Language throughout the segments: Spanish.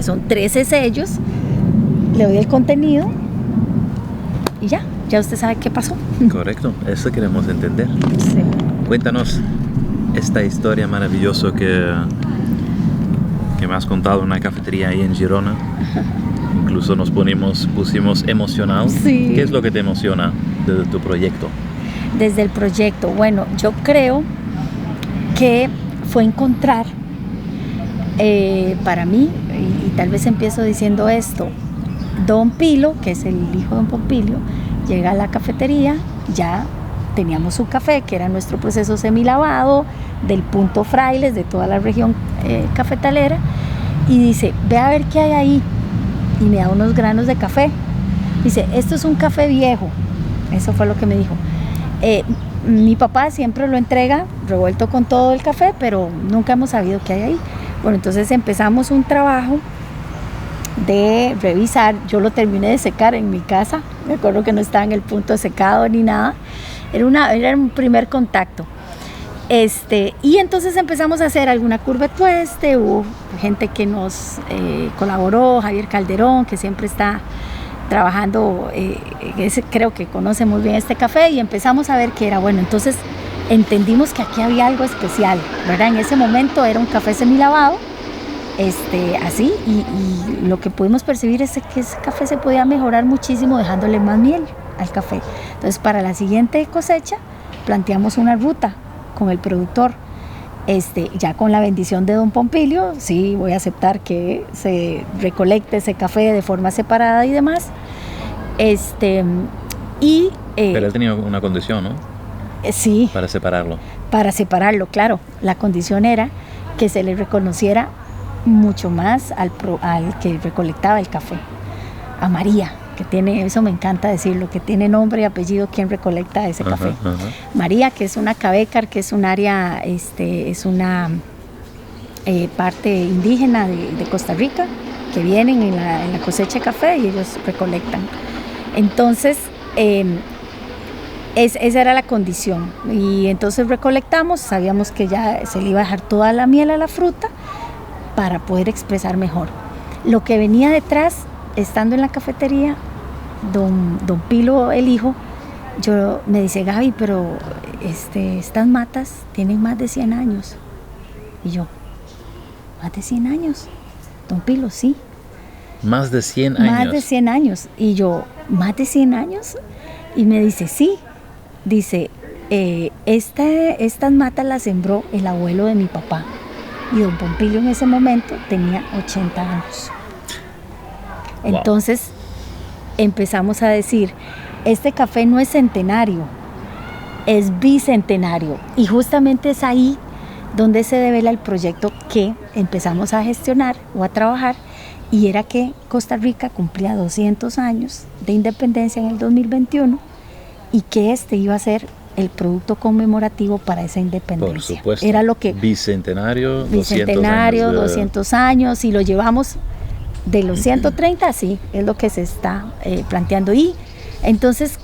que son 13 sellos, le doy el contenido y ya usted sabe qué pasó. Correcto, eso queremos entender. Sí. Cuéntanos esta historia maravillosa que me has contado en una cafetería ahí en Girona. Incluso nos pusimos emocionados. Sí. ¿Qué es lo que te emociona de tu proyecto? Desde el proyecto, bueno, yo creo que fue encontrar para mí, y tal vez empiezo diciendo esto, Don Pilo, que es el hijo de Don Pompilio, llega a la cafetería, ya teníamos su café, que era nuestro proceso semilavado, del punto Frailes, de toda la región cafetalera, y dice, ve a ver qué hay ahí, y me da unos granos de café. Dice, esto es un café viejo, eso fue lo que me dijo. Mi papá siempre lo entrega revuelto con todo el café, pero nunca hemos sabido qué hay ahí. Bueno, entonces empezamos un trabajo de revisar. Yo lo terminé de secar en mi casa, me acuerdo que no estaba en el punto de secado ni nada, era un primer contacto. Y entonces empezamos a hacer alguna curva tueste, hubo gente que nos colaboró, Javier Calderón, que siempre está trabajando, creo que conoce muy bien este café, y empezamos a ver que era bueno. Entonces entendimos que aquí había algo especial, ¿verdad? En ese momento era un café semilavado, así, y lo que pudimos percibir es que ese café se podía mejorar muchísimo dejándole más miel al café. Entonces, para la siguiente cosecha planteamos una ruta con el productor, ya con la bendición de Don Pompilio. Sí, voy a aceptar que se recolecte ese café de forma separada y demás, pero él tenía una condición, ¿no? Sí. Para separarlo, claro. La condición era que se le reconociera mucho más al que recolectaba el café, a María, que tiene, eso me encanta decirlo, que tiene nombre y apellido quien recolecta ese café. María, que es una Cavécar, que es un área, es una parte indígena de Costa Rica, que vienen en la cosecha de café y ellos recolectan. Entonces, esa era la condición, y entonces recolectamos, sabíamos que ya se le iba a dejar toda la miel a la fruta para poder expresar mejor. Lo que venía detrás, estando en la cafetería, don Pilo, el hijo, me dice, Gaby, pero estas matas tienen más de 100 años. Y yo, ¿más de 100 años? Don Pilo, sí. ¿Más de 100 años? Más de 100 años. Y yo, ¿más de 100 años? Y me dice, sí. Dice, estas matas las sembró el abuelo de mi papá. Y don Pompilio en ese momento tenía 80 años. Wow. Entonces empezamos a decir, este café no es centenario, es bicentenario. Y justamente es ahí donde se devela el proyecto que empezamos a gestionar o a trabajar, y era que Costa Rica cumplía 200 años de independencia en el 2021, y que iba a ser el producto conmemorativo para esa independencia. Por supuesto. Era lo que bicentenario, 200 años, y lo llevamos de los 130, sí, es lo que se está planteando. Y entonces,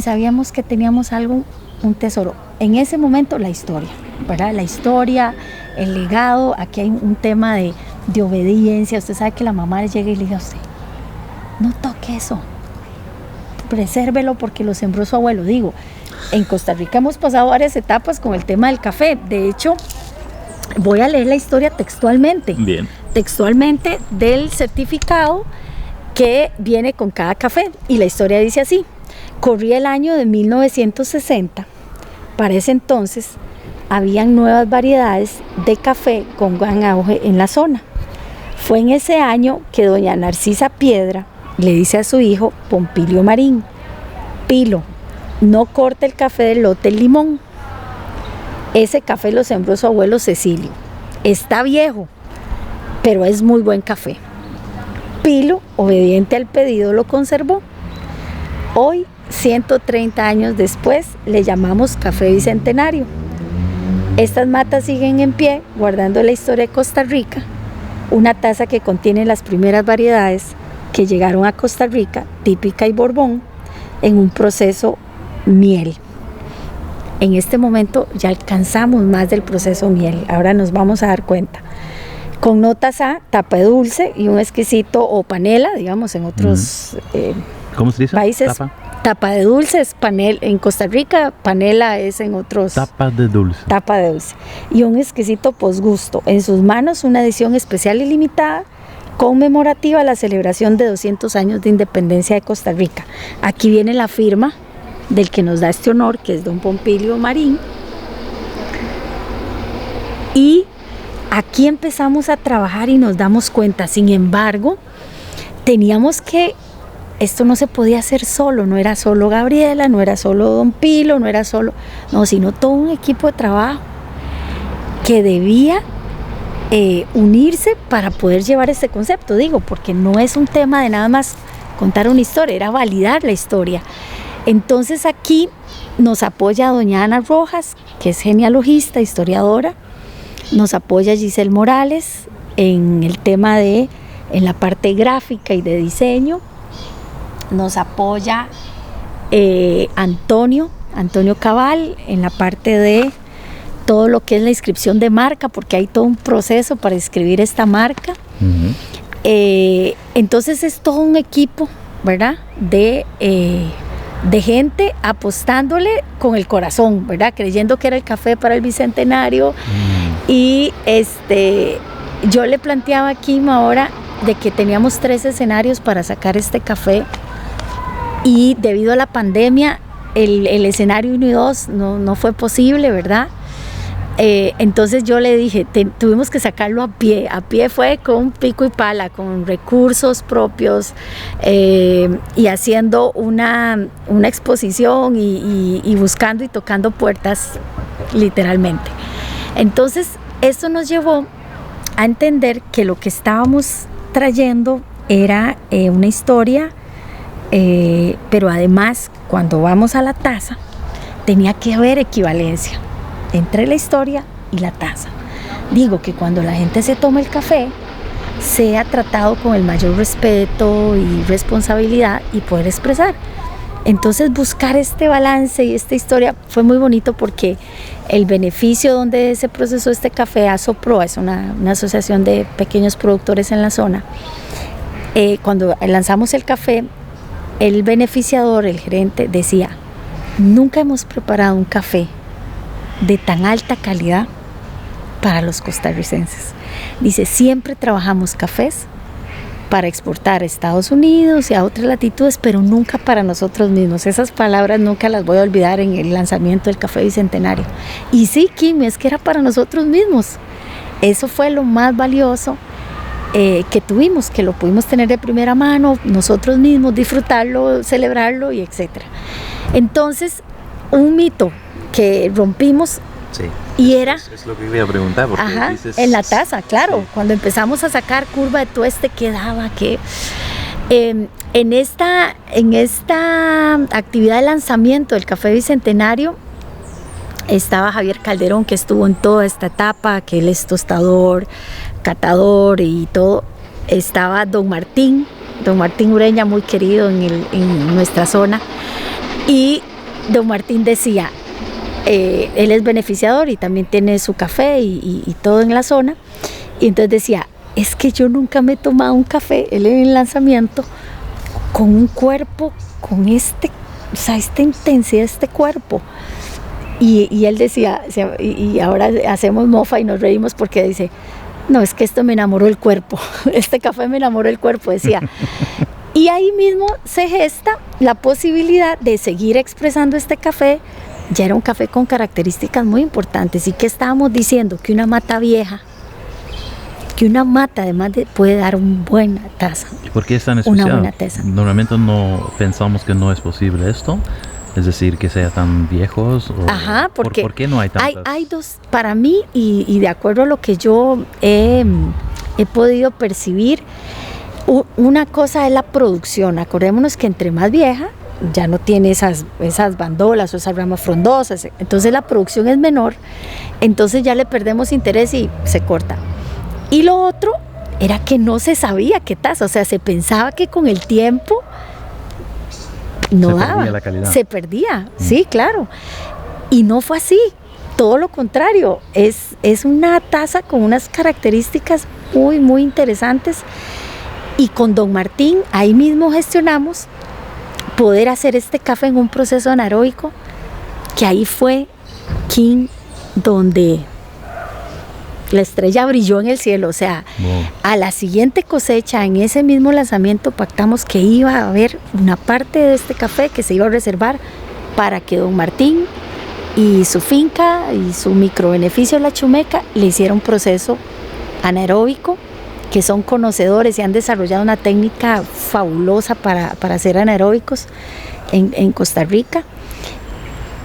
sabíamos que teníamos algo, un tesoro. En ese momento, la historia, ¿verdad? La historia, el legado. Aquí hay un tema de obediencia. Usted sabe que la mamá le llega y le dice a usted, no toque eso, presérvelo porque lo sembró su abuelo. Digo, en Costa Rica hemos pasado varias etapas con el tema del café. De hecho, voy a leer la historia textualmente. Bien. Textualmente del certificado que viene con cada café. Y la historia dice así: corría el año de 1960. Para ese entonces habían nuevas variedades de café con gran auge en la zona. Fue en ese año que doña Narcisa Piedra le dice a su hijo Pompilio Marín: Pilo, no corte el café del lote Limón. Ese café lo sembró su abuelo Cecilio. Está viejo, pero es muy buen café. Pilo, obediente al pedido, lo conservó. Hoy, 130 años después, le llamamos café bicentenario. Estas matas siguen en pie, guardando la historia de Costa Rica. Una taza que contiene las primeras variedades que llegaron a Costa Rica, típica y Borbón, en un proceso miel. En este momento ya alcanzamos más del proceso miel, ahora nos vamos a dar cuenta. con notas a tapa de dulce y un exquisito, o panela, digamos, en otros ¿Cómo se dice? países. Tapa de dulce es panela, en Costa Rica, panela es en otros. Tapa de dulce. Tapa de dulce. Y un exquisito posgusto. En sus manos una edición especial y limitada conmemorativa a la celebración de 200 años de independencia de Costa Rica. Aquí viene la firma del que nos da este honor, que es don Pompilio Marín. Y aquí empezamos a trabajar y nos damos cuenta, sin embargo, teníamos que, esto no se podía hacer solo, no era solo Gabriela, no era solo don Pilo, sino todo un equipo de trabajo que debía unirse para poder llevar este concepto, digo, porque no es un tema de nada más contar una historia, era validar la historia. Entonces aquí nos apoya doña Ana Rojas, que es genealogista, historiadora, nos apoya Giselle Morales en el tema en la parte gráfica y de diseño, nos apoya Antonio Cabal en la parte de todo lo que es la inscripción de marca, porque hay todo un proceso para inscribir esta marca. Entonces es todo un equipo, ¿verdad? De gente apostándole con el corazón, ¿verdad? Creyendo que era el café para el Bicentenario. Y yo le planteaba a Kim ahora de que teníamos 3 escenarios para sacar este café, y debido a la pandemia el escenario 1 y 2 no fue posible, ¿verdad? Entonces yo le dije, tuvimos que sacarlo a pie fue con pico y pala, con recursos propios, y haciendo una exposición y buscando y tocando puertas literalmente. Entonces esto nos llevó a entender que lo que estábamos trayendo era una historia, pero además cuando vamos a la taza tenía que haber equivalencia entre la historia y la taza. Digo que cuando la gente se toma el café sea tratado con el mayor respeto y responsabilidad y poder expresar. Entonces buscar este balance y esta historia fue muy bonito, porque el beneficio donde se procesó este café, Asoproa, es una asociación de pequeños productores en la zona. Cuando lanzamos el café, el beneficiador, el gerente, decía: nunca hemos preparado un café de tan alta calidad para los costarricenses. Dice, siempre trabajamos cafés para exportar a Estados Unidos y a otras latitudes, pero nunca para nosotros mismos. Esas palabras nunca las voy a olvidar en el lanzamiento del Café Bicentenario. Y sí, Kim, es que era para nosotros mismos. Eso fue lo más valioso que tuvimos, que lo pudimos tener de primera mano, nosotros mismos, disfrutarlo, celebrarlo y etcétera. Entonces, un mito que rompimos. Sí. Y era, es lo que iba a preguntar, porque dices, en la taza, claro, sí. Cuando empezamos a sacar curva de tueste, quedaba que en esta actividad de lanzamiento del Café Bicentenario estaba Javier Calderón, que estuvo en toda esta etapa, que él es tostador, catador y todo. Estaba don Martín Ureña, muy querido en nuestra zona, y don Martín decía, él es beneficiador y también tiene su café y todo en la zona, y entonces decía, es que yo nunca me he tomado un café, él en el lanzamiento, con un cuerpo, con esta intensidad, este cuerpo, y él decía, y ahora hacemos mofa y nos reímos porque dice, no, es que esto me enamoró el cuerpo, este café me enamoró el cuerpo, decía. Y ahí mismo se gesta la posibilidad de seguir expresando este café. Ya era un café con características muy importantes. ¿Y qué estábamos diciendo? Que una mata vieja, además puede dar una buena taza. ¿Y por qué es tan especial? Una buena taza. Normalmente no pensamos que no es posible esto, es decir, que sean tan viejos. Ajá, porque ¿por qué no hay tantas? Hay dos, para mí, y de acuerdo a lo que yo he podido percibir, una cosa es la producción. Acordémonos que entre más vieja, ya no tiene esas bandolas o esas ramas frondosas, entonces la producción es menor, entonces ya le perdemos interés y se corta. Y lo otro era que no se sabía qué taza, o sea, se pensaba que con el tiempo no daba, perdía la calidad. Se perdía, sí, claro, y no fue así. todo lo contrario, es una taza con unas características muy, muy interesantes. Y con Don Martín, ahí mismo gestionamos poder hacer este café en un proceso anaeróbico, que ahí fue, King, donde la estrella brilló en el cielo. O sea, a la siguiente cosecha, en ese mismo lanzamiento, pactamos que iba a haber una parte de este café que se iba a reservar para que Don Martín y su finca y su microbeneficio La Chumeca le hiciera un proceso anaeróbico, que son conocedores y han desarrollado una técnica fabulosa para hacer anaeróbicos en Costa Rica.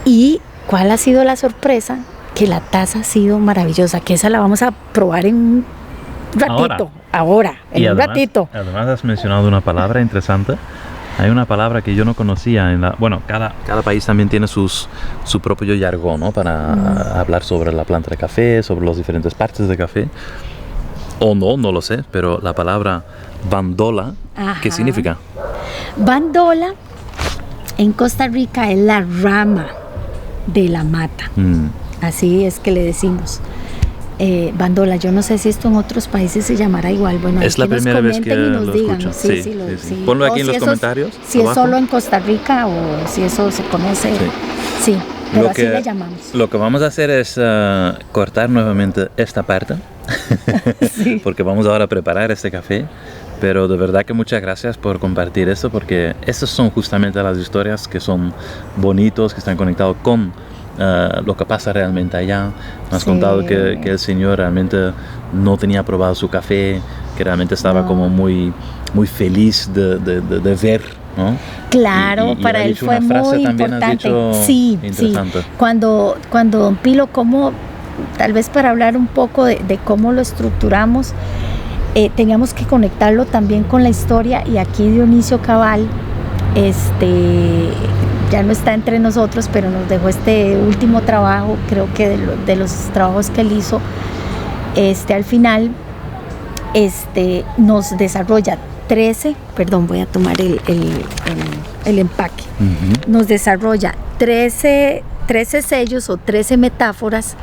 ¿Y cuál ha sido la sorpresa? Que la taza ha sido maravillosa, que esa la vamos a probar en un ratito, ahora en un ratito. Además has mencionado una palabra interesante. Hay una palabra que yo no conocía. Bueno, cada país también tiene su propio jargón, ¿no? Para hablar sobre la planta de café, sobre las diferentes partes de café. O no lo sé, pero la palabra bandola, ¿qué significa? Bandola en Costa Rica es la rama de la mata. Así es que le decimos. Bandola, yo no sé si esto en otros países se llamará igual. Bueno, es la primera vez que lo escucho. Sí. Ponlo aquí en los comentarios. Si abajo. Es solo en Costa Rica o si eso se conoce. Sí, pero así le llamamos. Lo que vamos a hacer es cortar nuevamente esta parte. Sí. Porque vamos ahora a preparar este café. Pero de verdad que muchas gracias por compartir esto, porque estas son justamente las historias que son bonitos, que están conectados con lo que pasa realmente allá. Me has contado que el señor realmente no tenía probado su café, que realmente estaba como muy, muy feliz de ver, ¿no? Claro, y para él fue muy importante. Sí. Cuando Don Pilo, como tal vez para hablar un poco de cómo lo estructuramos, teníamos que conectarlo también con la historia, y aquí Dionisio Cabal ya no está entre nosotros, pero nos dejó este último trabajo, creo que de los trabajos que él hizo, al final nos desarrolla 13, voy a tomar el empaque, nos desarrolla 13 sellos o 13 metáforas,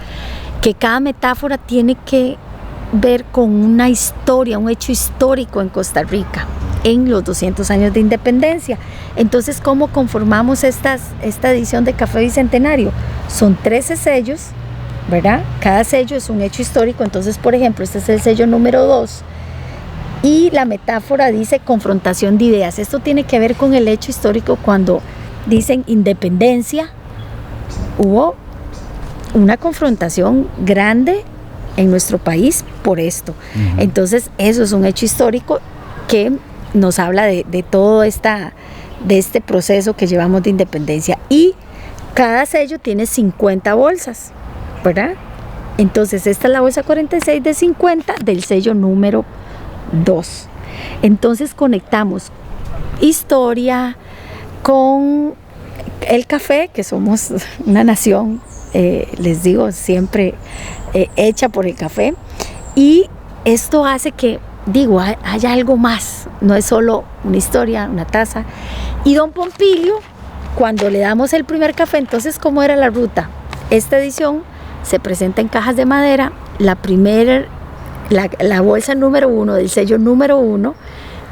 que cada metáfora tiene que ver con una historia, un hecho histórico en Costa Rica en los 200 años de independencia. Entonces, ¿cómo conformamos esta edición de Café Bicentenario? Son 13 sellos, ¿verdad? Cada sello es un hecho histórico. Entonces, por ejemplo, este es el sello número 2 y la metáfora dice confrontación de ideas. Esto tiene que ver con el hecho histórico. Cuando dicen independencia, hubo una confrontación grande en nuestro país por esto. Entonces, eso es un hecho histórico que nos habla de todo este proceso que llevamos de independencia. Y cada sello tiene 50 bolsas, ¿verdad? Entonces, esta es la bolsa 46 de 50 del sello número 2. Entonces, conectamos historia con el café, que somos una nación, les digo, siempre hecha por el café, y esto hace que, haya algo más, no es solo una historia, una taza. Y Don Pompilio, cuando le damos el primer café, entonces, ¿cómo era la ruta? Esta edición se presenta en cajas de madera. La bolsa número 1 del sello número 1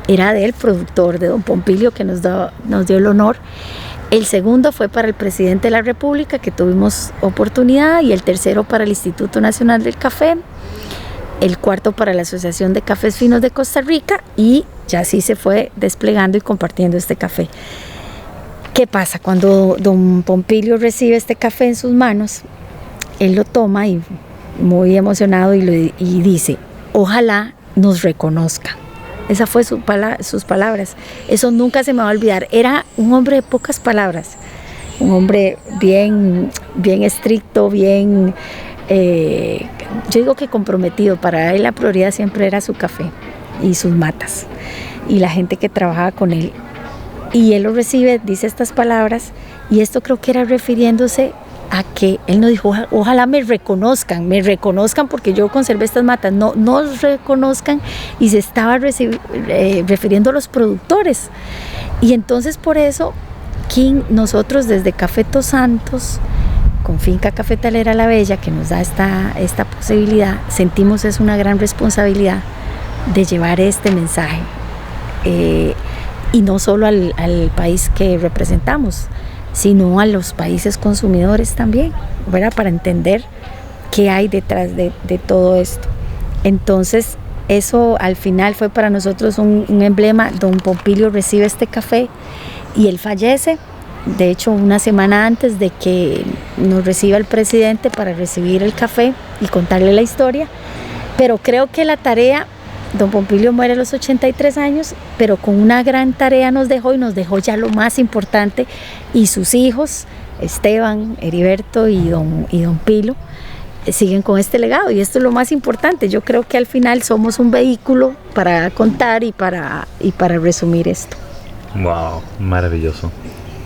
era del productor, de Don Pompilio, que nos dio el honor. El segundo fue para el presidente de la República, que tuvimos oportunidad, y el tercero para el Instituto Nacional del Café, el cuarto para la Asociación de Cafés Finos de Costa Rica, y ya así se fue desplegando y compartiendo este café. ¿Qué pasa? Cuando Don Pompilio recibe este café en sus manos, él lo toma y muy emocionado y dice: ojalá nos reconozcan. Esa fue sus palabras. Eso nunca se me va a olvidar. Era un hombre de pocas palabras, un hombre bien estricto, bien, yo digo que comprometido. Para él la prioridad siempre era su café y sus matas y la gente que trabajaba con él. Y él lo recibe, dice estas palabras, y esto creo que era refiriéndose a que él no dijo: ojalá me reconozcan porque yo conservé estas matas. No nos reconozcan, y se estaba refiriendo a los productores. Y entonces, por eso, King, nosotros desde Café Tos Santos, con Finca Cafetalera La Bella, que nos da esta posibilidad, sentimos es una gran responsabilidad de llevar este mensaje. Y no solo al país que representamos, sino a los países consumidores también, ¿verdad? Para entender qué hay detrás de todo esto. Entonces, eso al final fue para nosotros un emblema. Don Pompilio recibe este café y él fallece, de hecho, una semana antes de que nos reciba el presidente para recibir el café y contarle la historia. Pero creo que la tarea, don Pompilio muere a los 83 años, pero con una gran tarea nos dejó, y nos dejó ya lo más importante, y sus hijos, Esteban, Heriberto y don Pilo, siguen con este legado, y esto es lo más importante. Yo creo que al final somos un vehículo para contar y para resumir esto. Wow, maravilloso.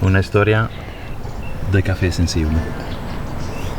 Una historia de café sensible.